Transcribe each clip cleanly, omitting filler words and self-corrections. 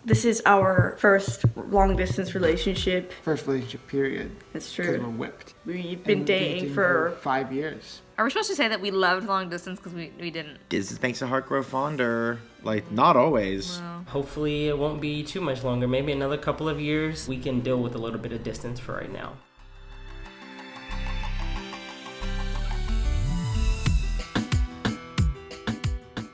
This is our first long-distance relationship. First relationship, period. That's true. Because we're whipped. We've been dating for 5 years. Are we supposed to say that we loved long distance because we didn't? Distance makes the heart grow fonder. Like, not always. Well, Hopefully it won't be too much longer. Maybe another couple of years. We can deal with a little bit of distance for right now.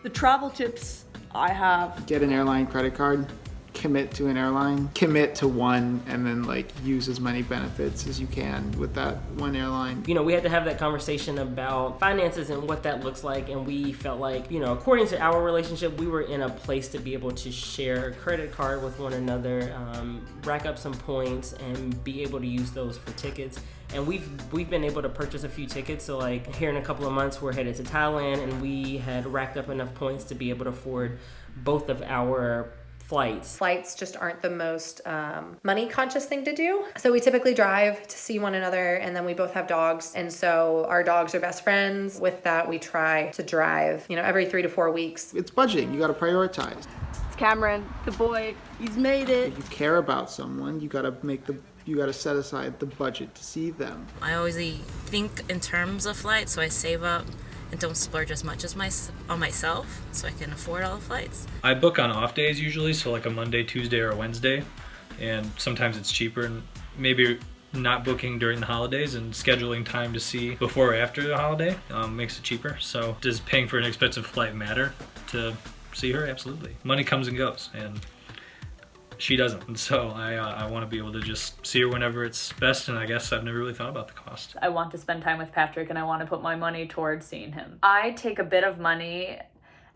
the travel tips I have. Get an airline credit card, commit to an airline, commit to one, and then like use as many benefits as you can with that one airline. You know, we had to have that conversation about finances and what that looks like, and we felt like, you know, according to our relationship, we were in a place to be able to share a credit card with one another, rack up some points, and be able to use those for tickets. And we've been able to purchase a few tickets. So like here in a couple of months, we're headed to Thailand, and we had racked up enough points to be able to afford both of our flights. Flights just aren't the most money conscious thing to do. So we typically drive to see one another, and then we both have dogs. And so our dogs are best friends. With that, we try to drive, you know, every 3 to 4 weeks. It's budgeting, you gotta prioritize. It's Cameron, the boy. He's made it. If you care about someone, you gotta set aside the budget to see them. I always think in terms of flights, so I save up and don't splurge as much as on myself so I can afford all the flights. I book on off days usually, so like a Monday, Tuesday, or a Wednesday, and sometimes it's cheaper, and maybe not booking during the holidays and scheduling time to see before or after the holiday makes it cheaper. So does paying for an expensive flight matter to see her? Absolutely. Money comes and goes, and she doesn't, and so I want to be able to just see her whenever it's best, and I guess I've never really thought about the cost. I want to spend time with Patrick, and I want to put my money towards seeing him. I take a bit of money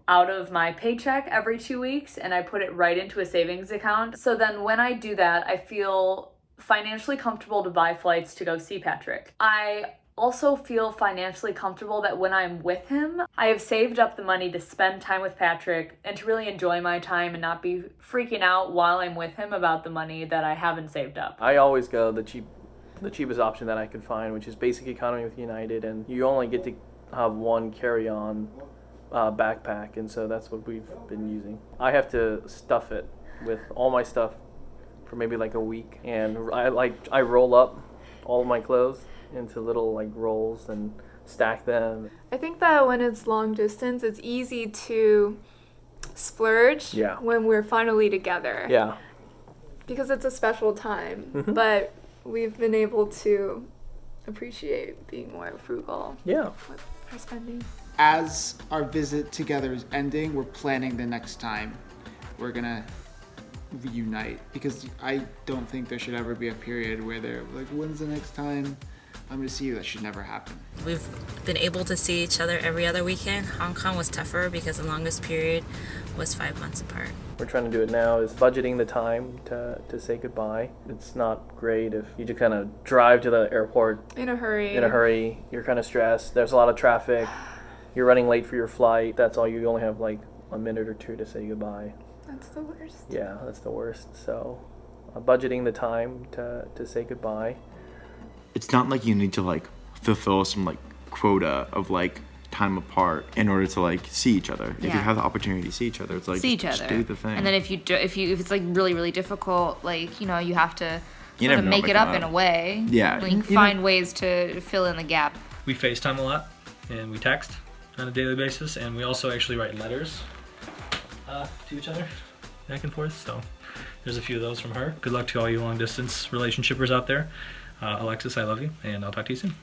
out of my paycheck every 2 weeks, and I put it right into a savings account. So then when I do that, I feel financially comfortable to buy flights to go see Patrick. I also feel financially comfortable that when I'm with him, I have saved up the money to spend time with Patrick and to really enjoy my time and not be freaking out while I'm with him about the money that I haven't saved up. I always go the cheapest option that I could find, which is basic economy with United, and you only get to have one carry-on backpack, and so that's what we've been using. I have to stuff it with all my stuff for maybe like a week, and I roll up all of my clothes into little like rolls and stack them. I think that when it's long distance, it's easy to splurge when we're finally together. Yeah. Because it's a special time. But we've been able to appreciate being more frugal with our spending. As our visit together is ending, we're planning the next time we're gonna reunite, because I don't think there should ever be a period where they're like, when's the next time I'm gonna see you? That should never happen. We've been able to see each other every other weekend. Hong Kong was tougher because the longest period was 5 months apart. We're trying to do it now is budgeting the time to say goodbye. It's not great if you just kind of drive to the airport in a hurry. You're kind of stressed. There's a lot of traffic. You're running late for your flight. That's all. You only have like a minute or two to say goodbye. That's the worst. Yeah, that's the worst. So budgeting the time to say goodbye. It's not like you need to like fulfill some like quota of like time apart in order to like see each other. If you have the opportunity to see each other, it's like see each just other. do the thing. And then if it's like really, really difficult, like, you know, you have to You sort of never know make what it might up come in a up. way. Yeah. Like find ways to fill in the gap. We FaceTime a lot, and we text on a daily basis, and we also actually write letters to each other back and forth. So there's a few of those from her. Good luck to all you long distance relationshipers out there. Alexis, I love you, and I'll talk to you soon.